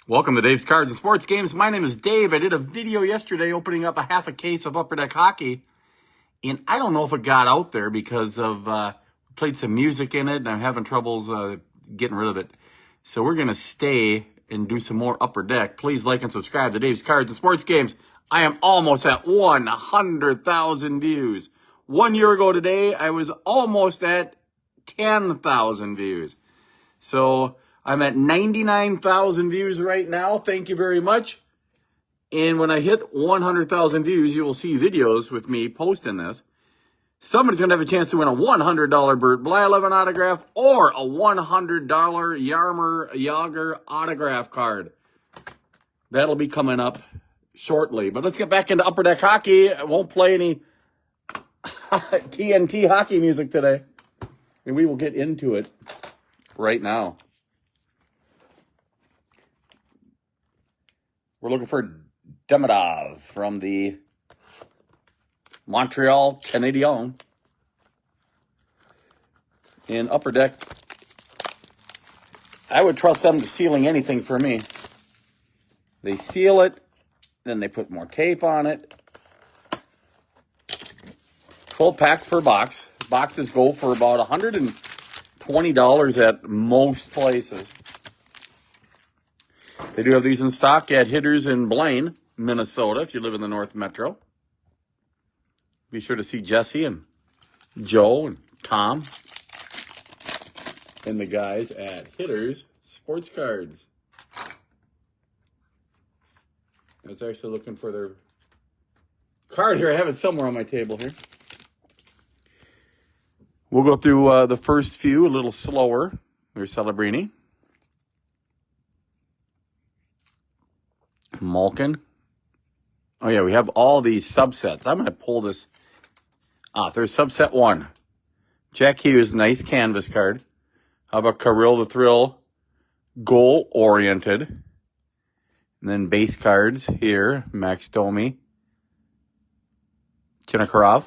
Welcome to Dave's Cards and Sports Games. My name is Dave. I did a video yesterday opening up a half a case of Upper Deck hockey. And I don't know if it got out there because of played some music in it and I'm having troubles getting rid of it. So we're going to stay and do some more Upper Deck. Please like and subscribe to Dave's Cards and Sports Games. I am almost at 100,000 views. 1 year ago today, I was almost at 10,000 views. So I'm at 99,000 views right now. Thank you very much. And when I hit 100,000 views, you will see videos with me posting this. Somebody's going to have a chance to win a $100 Bert Blyleven autograph or a $100 Yarmer Yager autograph card. That'll be coming up shortly. But let's get back into Upper Deck hockey. I won't play any TNT hockey music today. And we will get into it right now. We're looking for DEMIDOV from the Montreal Canadiens. In Upper Deck, I would trust them to sealing anything for me. They seal it, then they put more tape on it. 12 packs per box. Boxes go for about $120 at most places. They do have these in stock at Hitters in Blaine, Minnesota, if you live in the North Metro. Be sure to see Jesse and Joe and Tom and the guys at Hitters Sports Cards. I was actually looking for their card here. I have it somewhere on my table here. We'll go through the first few a little slower. There's Celebrini. Malkin. Oh, yeah, we have all these subsets. I'm going to pull this off. There's subset 1. Jack Hughes, nice canvas card. How about Kirill the Thrill, goal-oriented. And then base cards here, Max Domi, Chinakarov.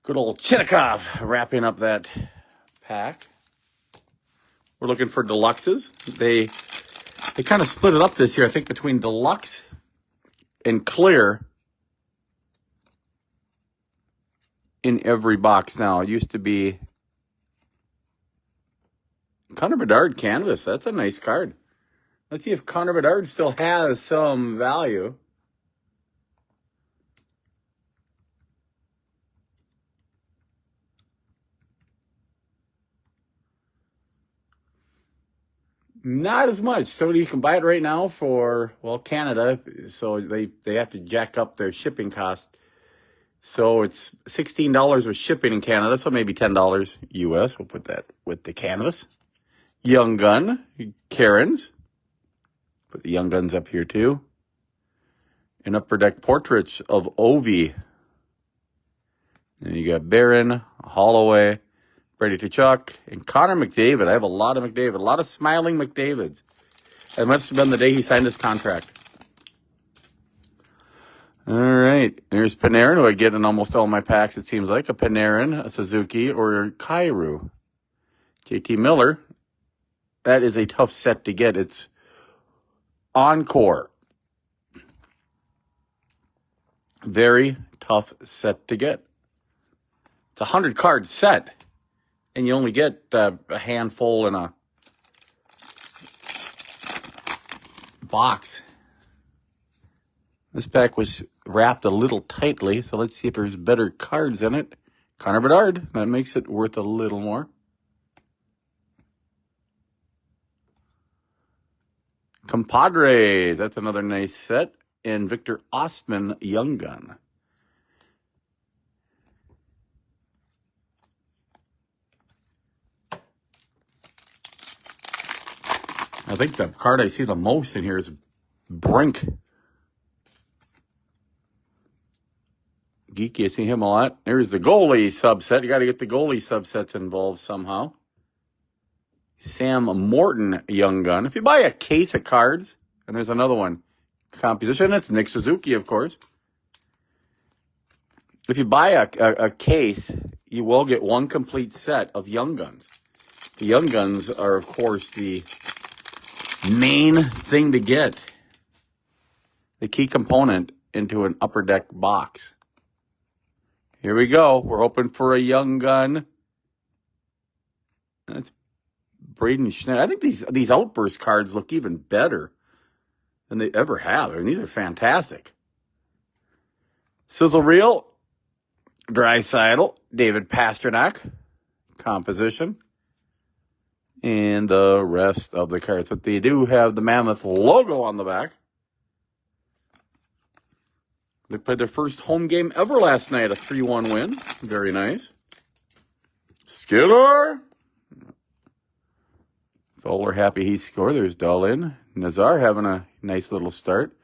Good old Chinnikov wrapping up that pack. We're looking for deluxes. They kind of split it up this year, I think, between deluxe and clear in every box now. It used to be Connor Bedard canvas. That's a nice card. Let's see if Connor Bedard still has some value. Not as much. So you can buy it right now for, well, Canada. So they have to jack up their shipping cost. So it's $16 with shipping in Canada. So maybe $10 US. We'll put that with the canvas. Young Gun, Karen's. Put the Young Guns up here too. And Upper Deck portraits of Ovi. Then you got Barron, Holloway, Brady Tkachuk, and Connor McDavid. I have a lot of McDavid, a lot of smiling McDavids. That must have been the day he signed his contract. All right, there's Panarin, who I get in almost all my packs, it seems like. A Panarin, a Suzuki, or Kairu. JT Miller, that is a tough set to get. It's Encore. Very tough set to get. It's a 100-card set. And you only get a handful in a box. This pack was wrapped a little tightly, so let's see if there's better cards in it. Connor Bedard, that makes it worth a little more. Compadres, that's another nice set. And Victor Ostman, Young Gun. I think the card I see the most in here is Brink. Geeky, I see him a lot. There's the goalie subset. You got to get the goalie subsets involved somehow. Sam Morton, Young Gun. If you buy a case of cards, and there's another one, composition, it's Nick Suzuki, of course. If you buy a case, you will get one complete set of Young Guns. Young Guns are, of course, the main thing to get. The key component into an Upper Deck box. Here we go. We're hoping for a Young Gun. That's Braden Schneider. I think these Outburst cards look even better than they ever have. I mean, these are fantastic. Sizzle Reel, Draisaitl, David Pastrnak, composition, and the rest of the cards. But they do have the Mammoth logo on the back. They played their first home game ever last night, a 3-1 win. Very nice. Skiller. Fowler happy he scored. There's Dahlin. Nazar having a nice little start.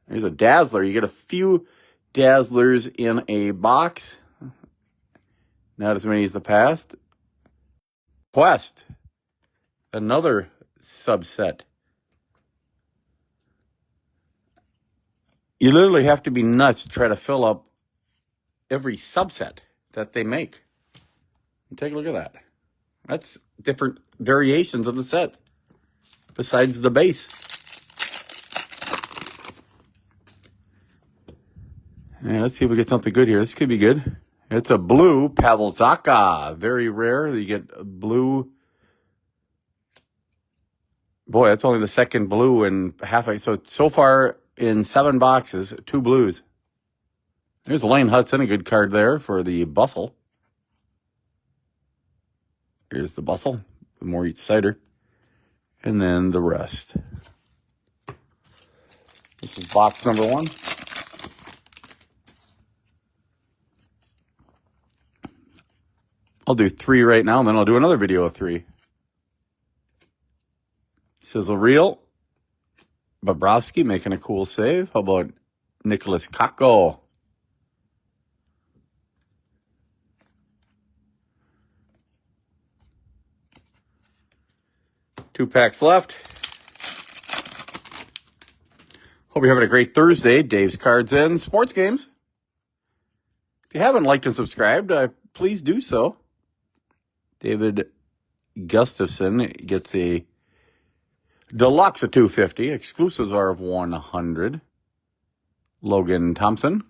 There's a Dazzler. You get a few Dazzlers in a box. Not as many as the past. Quest. Another subset. You literally have to be nuts to try to fill up every subset that they make. Take a look at that. That's different variations of the set besides the base. Yeah, let's see if we get something good here. This could be good. It's a blue Pavel Zacha. Very rare. You get a blue. Boy, that's only the second blue in half. So far in 7 boxes, 2 blues. There's Lane Hudson, a good card there for the Bustle. Here's the Bustle, the more each cider. And then the rest. This is box number 1. I'll do 3 right now, and then I'll do another video of 3. Sizzle Reel. Bobrovsky making a cool save. How about Nicholas Kakko? Two packs left. Hope you're having a great Thursday. Dave's Cards and Sports Games. If you haven't liked and subscribed, please do so. David Gustafson gets a Deluxe of 250. Exclusives are of 100. Logan Thompson.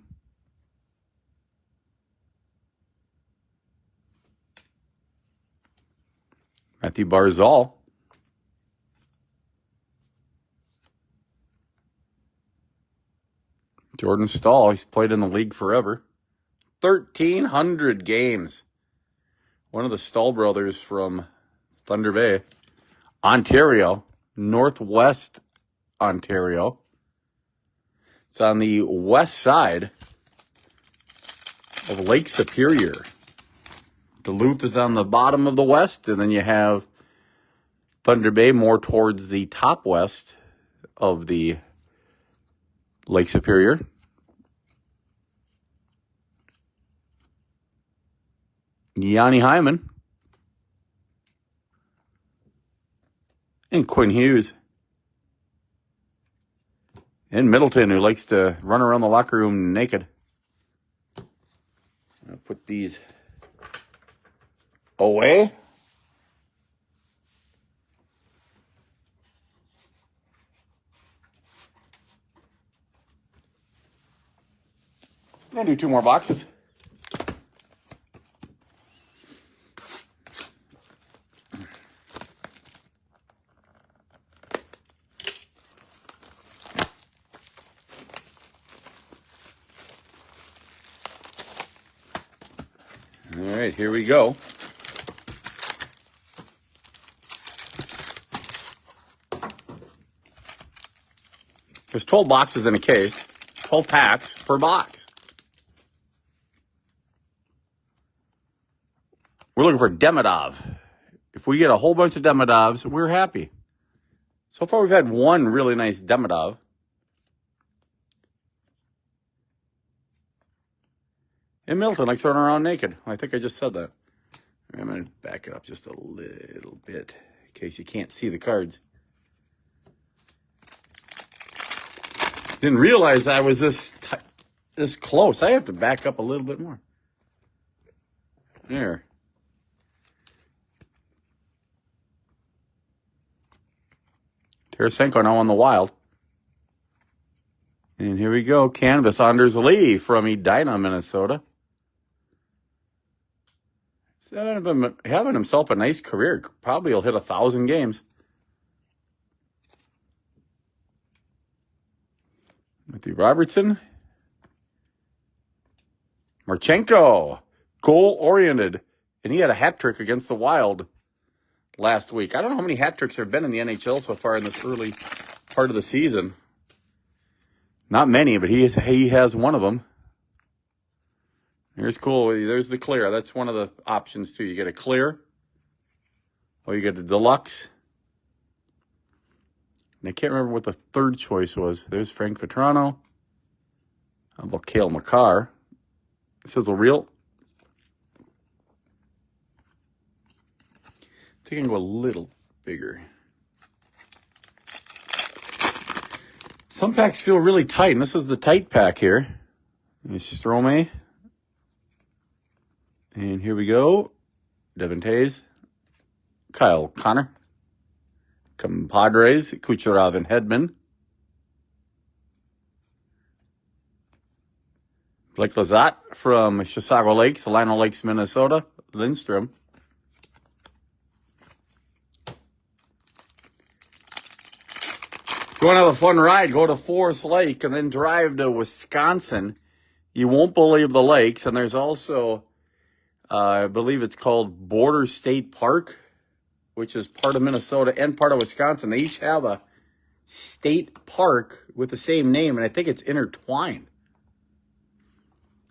Matthew Barzal. Jordan Stahl. He's played in the league forever. 1,300 games. One of the Stahl brothers from Thunder Bay, Ontario. Northwest Ontario. It's on the west side of Lake Superior. Duluth is on the bottom of the west, and then you have Thunder Bay more towards the top west of the Lake Superior. Yanni Hyman. And Quinn Hughes. And Middleton, who likes to run around the locker room naked. I'll put these away. And do 2 more boxes. All right, here we go. There's 12 boxes in a case, 12 packs per box. We're looking for DEMIDOV. If we get a whole bunch of DEMIDOVs, we're happy. So far, we've had 1 really nice DEMIDOV. And Milton likes running around naked. I think I just said that. I'm going to back it up just a little bit in case you can't see the cards. Didn't realize I was this close. I have to back up a little bit more. There. Tarasenko now on the Wild. And here we go. Canvas, Anders Lee from Edina, Minnesota. He's having himself a nice career. Probably he'll hit 1,000 games. Matthew Robertson. Marchenko, goal-oriented. And he had a hat trick against the Wild last week. I don't know how many hat tricks there have been in the NHL so far in this early part of the season. Not many, but he has one of them. Here's cool. There's the clear. That's one of the options, too. You get a clear, or you get a deluxe. And I can't remember what the third choice was. There's Frank Vetrano. How about Cale Makar? It says a real. I think I can go a little bigger. Some packs feel really tight, and this is the tight pack here. There's Strome. And here we go. Devin Tays. Kyle Connor. Compadres. Kucherov and Hedman. Blake Lizotte from Chisago Lakes, Lino Lakes, Minnesota. Lindstrom. If you want to have a fun ride, go to Forest Lake and then drive to Wisconsin. You won't believe the lakes. And there's also, I believe it's called Border State Park, which is part of Minnesota and part of Wisconsin. They each have a state park with the same name, and I think it's intertwined.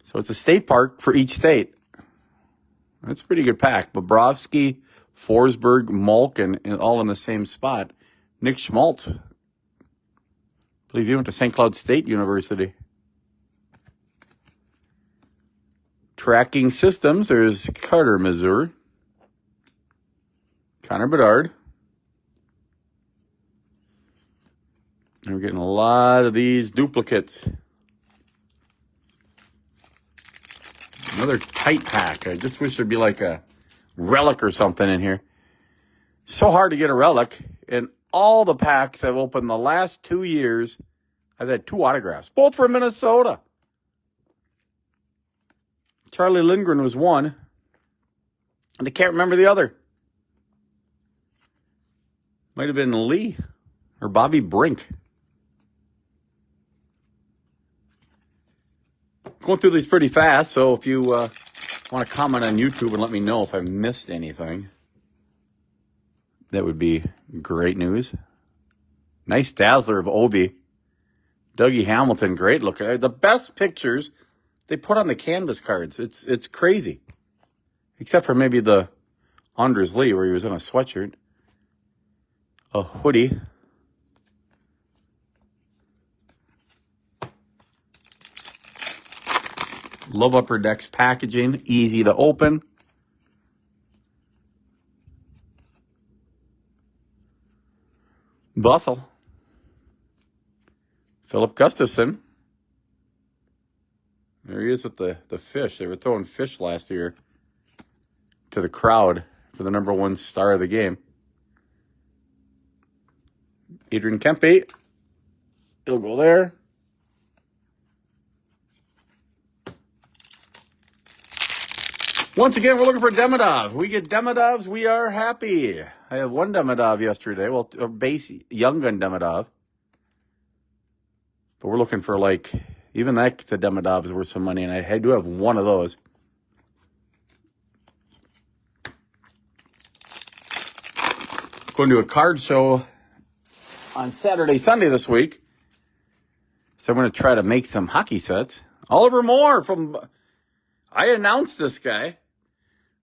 So it's a state park for each state. That's a pretty good pack. Bobrovsky, Forsberg, Malkin, all in the same spot. Nick Schmaltz, I believe he went to St. Cloud State University. Tracking systems, there's Carter, Missouri. Connor Bedard. And we're getting a lot of these duplicates. Another tight pack. I just wish there'd be like a relic or something in here. So hard to get a relic. And all the packs I've opened the last 2 years, I've had 2 autographs, both from Minnesota. Charlie Lindgren was one, and I can't remember the other. Might have been Lee or Bobby Brink. Going through these pretty fast, so if you want to comment on YouTube and let me know if I missed anything, that would be great news. Nice dazzler of Obi. Dougie Hamilton, great looking. The best pictures they put on the canvas cards. It's crazy. Except for maybe the Anders Lee where he was in a sweatshirt. A hoodie. Love Upper Deck's packaging. Easy to open. Bustle. Philip Gustafson. There he is with the fish. They were throwing fish last year to the crowd for the #1 star of the game. Adrian Kempe. He'll go there. Once again, we're looking for Demidov. We get Demidovs, we are happy. I have one Demidov yesterday. Well, a base Young Gun Demidov. But we're looking for, like, even that the Demidov is worth some money, and I do have one of those. Going to a card show on Saturday, Sunday this week. So I'm going to try to make some hockey sets. Oliver Moore from... I announced this guy.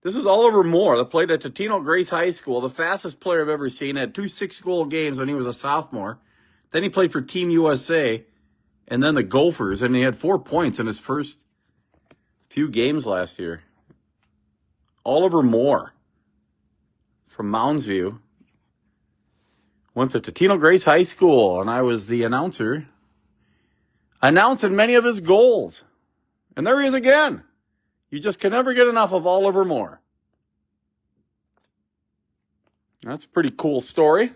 This is Oliver Moore that played at Totino Grace High School, the fastest player I've ever seen. Had 2 6-goal games when he was a sophomore. Then he played for Team USA and then the Gophers, and he had 4 points in his first few games last year. Oliver Moore from Mounds View. Went to Totino Grace High School, and I was the announcer announcing many of his goals. And there he is again. You just can never get enough of Oliver Moore. That's a pretty cool story.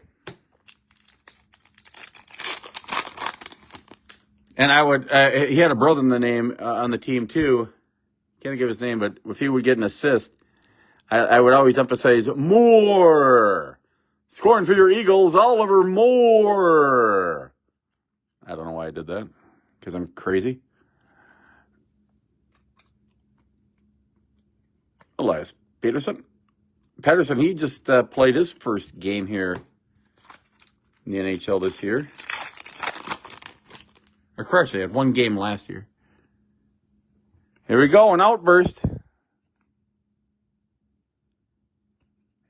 And I would, he had a brother in the name on the team too. Can't give his name, but if he would get an assist, I would always emphasize Moore. Scoring for your Eagles, Oliver Moore. I don't know why I did that, because I'm crazy. Elias Patterson, he just played his first game here in the NHL this year. Or correct, they had one game last year. Here we go, an outburst.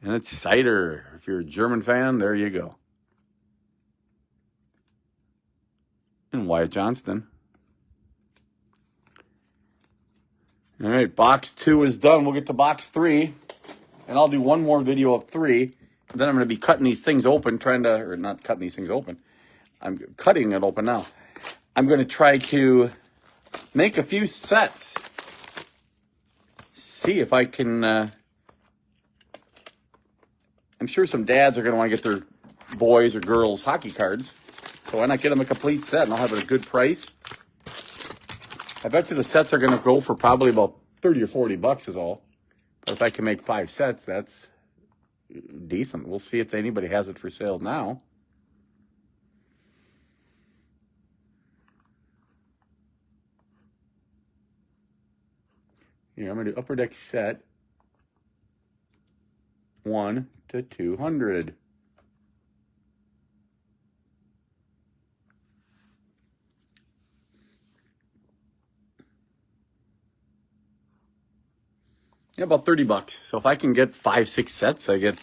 And it's cider. If you're a German fan, there you go. And Wyatt Johnston. All right, box 2 is done. We'll get to box 3. And I'll do one more video of 3. Then I'm going to be cutting these things open, or not cutting these things open. I'm cutting it open now. I'm going to try to make a few sets. See if I can... I'm sure some dads are going to want to get their boys or girls hockey cards. So why not get them a complete set and I'll have it at a good price. I bet you the sets are going to go for probably about 30 or 40 bucks is all. But if I can make 5 sets, that's decent. We'll see if anybody has it for sale now. Here, I'm going to do Upper Deck set 1 to 200. Yeah, about 30 bucks. So if I can get 5, 6 sets, I get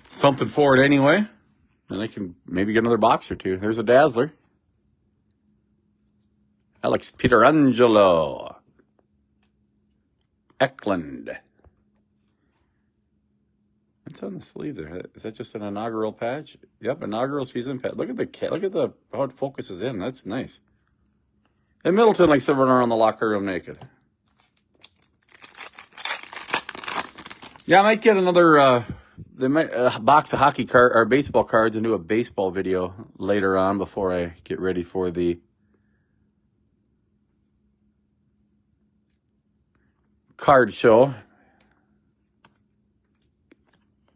something for it anyway. And I can maybe get another box or 2. There's a Dazzler. Alex Pietrangelo. Eklund. What's on the sleeve there? Is that just an inaugural patch? Yep, inaugural season patch. Look at how it focuses in. That's nice. And Middleton likes to run around the locker room naked. Yeah, I might get another box of hockey card or baseball cards and do a baseball video later on before I get ready for the card show.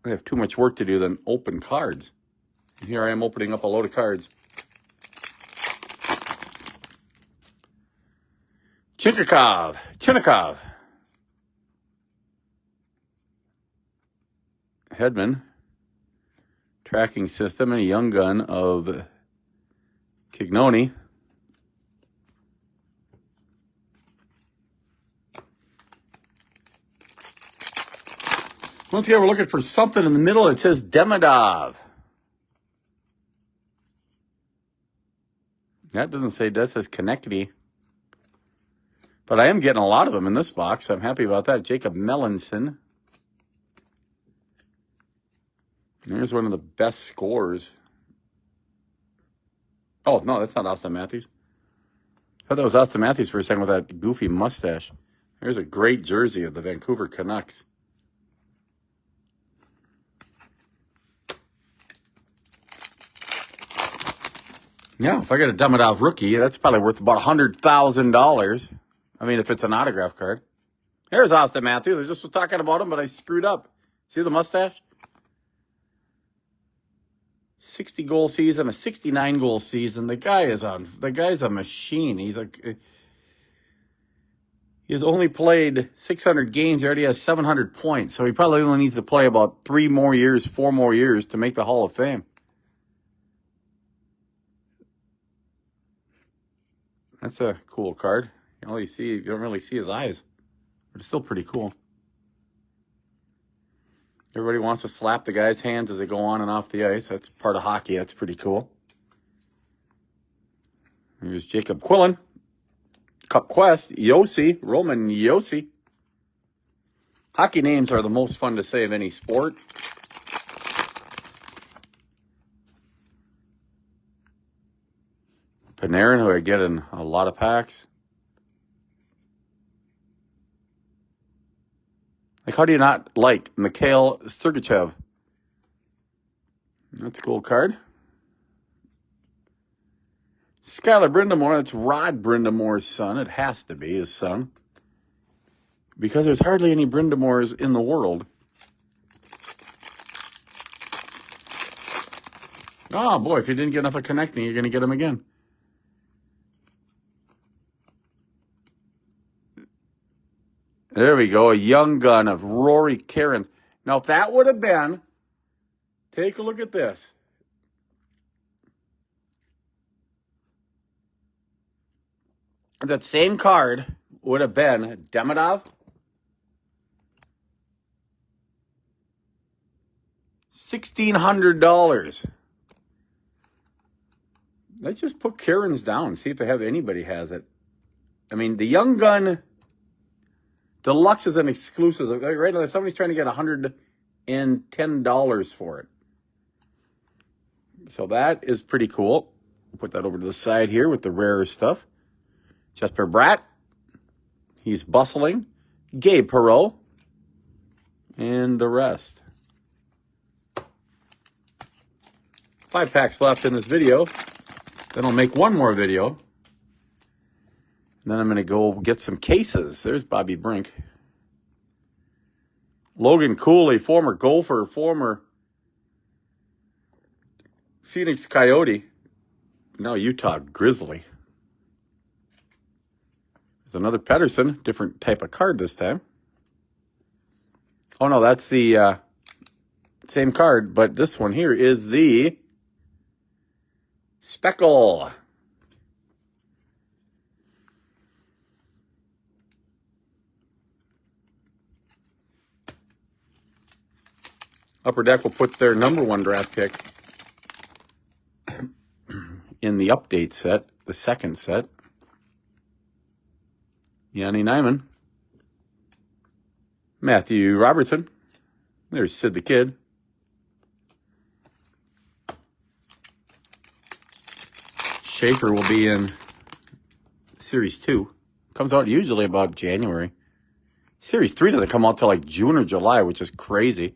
I have too much work to do than open cards. And here I am opening up a load of cards. Chinnikov. Hedman. Tracking system and a young gun of Kignoni. Once again, we're looking for something in the middle. It says Demidov. That doesn't say, that says Konechny. But I am getting a lot of them in this box. I'm happy about that. Jacob Melanson. There's one of the best scores. Oh, no, that's not Austin Matthews. I thought that was Austin Matthews for a second with that goofy mustache. There's a great jersey of the Vancouver Canucks. Yeah, if I get a Demidov rookie, that's probably worth about $100,000. I mean, if it's an autograph card. There's Austin Matthews. I just was talking about him, but I screwed up. See the mustache? 60-goal season, a 69-goal season. The guy's a machine. He has only played 600 games. He already has 700 points. So he probably only needs to play about 4 more years to make the Hall of Fame. That's a cool card. You don't really see his eyes, but it's still pretty cool. Everybody wants to slap the guy's hands as they go on and off the ice. That's part of hockey. That's pretty cool. Here's Jacob Quillen. Cup Quest. Roman Yossi. Hockey names are the most fun to say of any sport. Panarin, who I get in a lot of packs. Like, how do you not like Mikhail Sergachev? That's a cool card. Skylar Brindamore, that's Rod Brindamore's son. It has to be his son. Because there's hardly any Brindamores in the world. Oh, boy, if you didn't get enough of connecting, you're going to get them again. There we go, a young gun of Rory Cairns. Now, if that would have been, take a look at this. That same card would have been Demidov, $1,600. Let's just put Cairns down, see if they have anybody has it. I mean, the Young Gun Deluxe is an exclusive. Right now, somebody's trying to get $110 for it. So that is pretty cool. Put that over to the side here with the rarer stuff. Jesper Bratt. He's bustling. Gabe Perreault. And the rest. 5 packs left in this video. Then I'll make one more video. And then I'm going to go get some cases. There's Bobby Brink. Logan Cooley, former golfer, former Phoenix Coyote. Now Utah Grizzly. There's another Pedersen, different type of card this time. Oh no, that's the same card, but this one here is the Speckle. Upper Deck will put their number 1 draft pick in the update set, the second set. Yanni Nyman. Matthew Robertson. There's Sid the Kid. Schaefer will be in Series 2. Comes out usually about January. Series 3 doesn't come out till like June or July, which is crazy.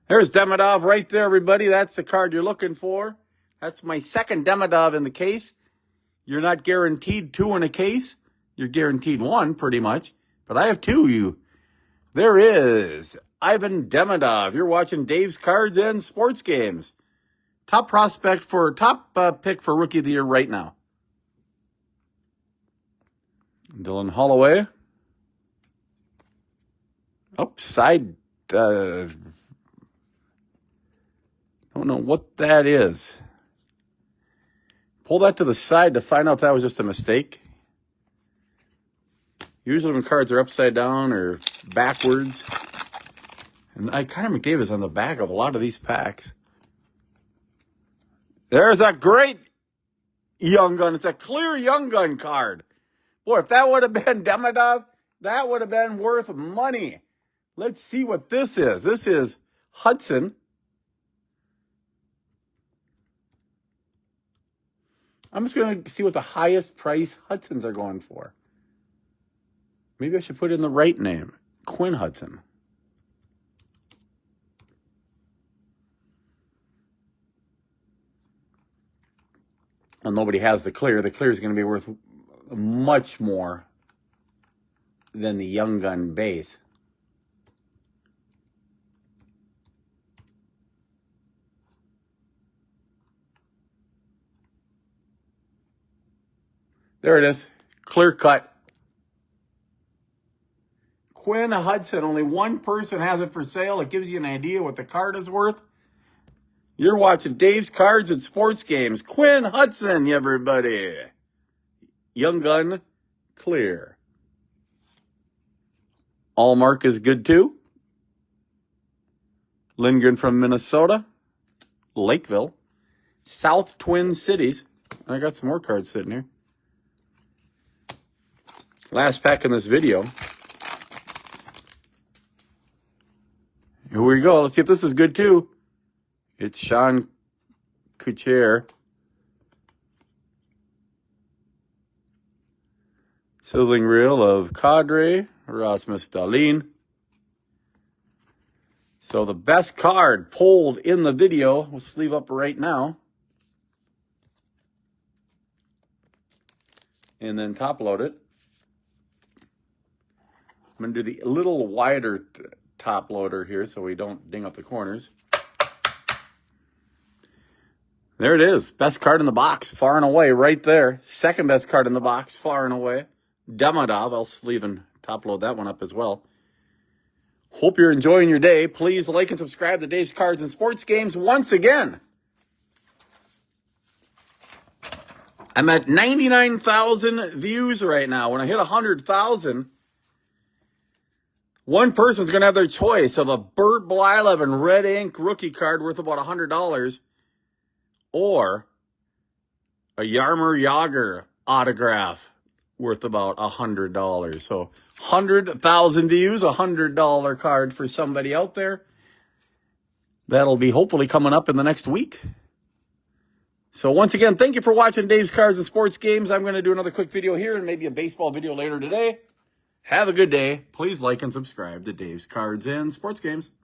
There's Demidov right there, everybody. That's the card you're looking for. That's my second Demidov in the case. You're not guaranteed 2 in a case. You're guaranteed 1, pretty much. But I have 2. There is Ivan Demidov. You're watching Dave's Cards and Sports Games. Top pick for Rookie of the Year right now. Dylan Holloway. Side. Don't know what that is. Pull that to the side to find out if that was just a mistake. Usually when cards are upside down or backwards. And Connor McDavid is on the back of a lot of these packs. There's a great Young Gun. It's a clear Young Gun card. Boy, if that would have been Demidov, that would have been worth money. Let's see what this is. This is Hudson. I'm just going to see what the highest price Hudsons are going for. Maybe I should put in the right name. Quinn Hudson. Well, nobody has the clear. The clear is going to be worth much more than the Young Gun base. There it is. Clear cut. Quinn Hudson. Only one person has it for sale. It gives you an idea what the card is worth. You're watching Dave's Cards and Sports Games. Quinn Hudson, everybody. Young Gun, clear. Allmark is good too. Lindgren from Minnesota. Lakeville. South Twin Cities. I got some more cards sitting here. Last pack in this video. Here we go. Let's see if this is good too. It's Sean Kucher. Sizzling reel of Kadri, Rasmus Dahlin. So the best card pulled in the video, we'll sleeve up right now. and then top load it. I'm going to do the little wider top loader here so we don't ding up the corners. There it is. Best card in the box, far and away, right there. Second best card in the box, far and away. DEMIDOV. I'll sleeve and top load that one up as well. Hope you're enjoying your day. Please like and subscribe to Dave's Cards and Sports Games once again. I'm at 99,000 views right now. When I hit 100,000, one person's going to have their choice of a Bert Blyleven red ink rookie card worth about $100 or a Jaromir Jagr autograph worth about $100. So 100,000 views, $100 card for somebody out there. That'll be hopefully coming up in the next week. So once again, thank you for watching Dave's Cards and Sports Games. I'm going to do another quick video here and maybe a baseball video later today. Have a good day. Please like and subscribe to Dave's Cards and Sports Games.